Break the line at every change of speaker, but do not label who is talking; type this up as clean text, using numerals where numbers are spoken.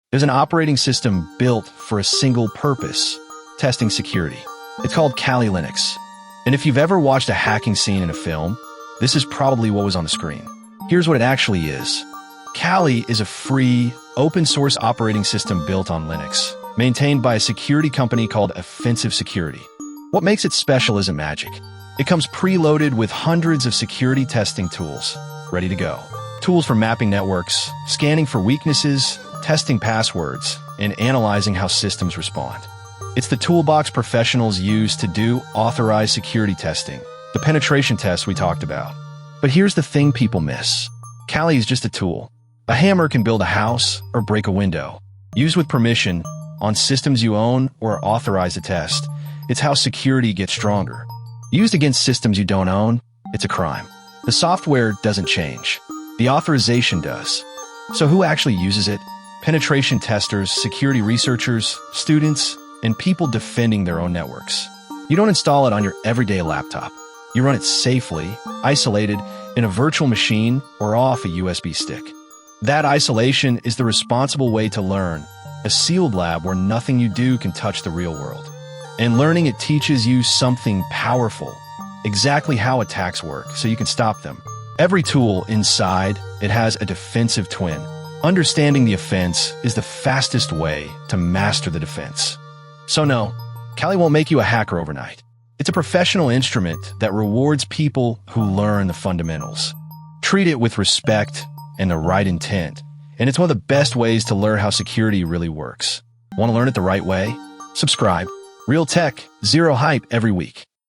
There's an operating system built for a single purpose, testing security. It's called Kali Linux. And if you've ever watched a hacking scene in a film, this is probably what was on the screen. Here's what it actually is. Kali is a free, open-source operating system built on Linux, maintained by a security company called Offensive Security. What makes it special isn't magic. It comes preloaded with hundreds of security testing tools, ready to go. Tools for mapping networks, scanning for weaknesses, testing passwords, and analyzing how systems respond. It's the toolbox professionals use to do authorized security testing, the penetration tests we talked about. But here's the thing people miss. Kali is just a tool. A hammer can build a house or break a window. Used with permission, on systems you own or authorize to test, it's how security gets stronger. Used against systems you don't own, it's a crime. The software doesn't change. The authorization does. So who actually uses it? Penetration testers, security researchers, students, and people defending their own networks. You don't install it on your everyday laptop. You run it safely, isolated, in a virtual machine or off a USB stick. That isolation is the responsible way to learn, a sealed lab where nothing you do can touch the real world. And learning it teaches you something powerful, exactly how attacks work, so you can stop them. Every tool inside, it has a defensive twin. Understanding the offense is the fastest way to master the defense. So no, Kali won't make you a hacker overnight. It's a professional instrument that rewards people who learn the fundamentals. Treat it with respect and the right intent, and it's one of the best ways to learn how security really works. Want to learn it the right way? Subscribe. Real tech, zero hype every week.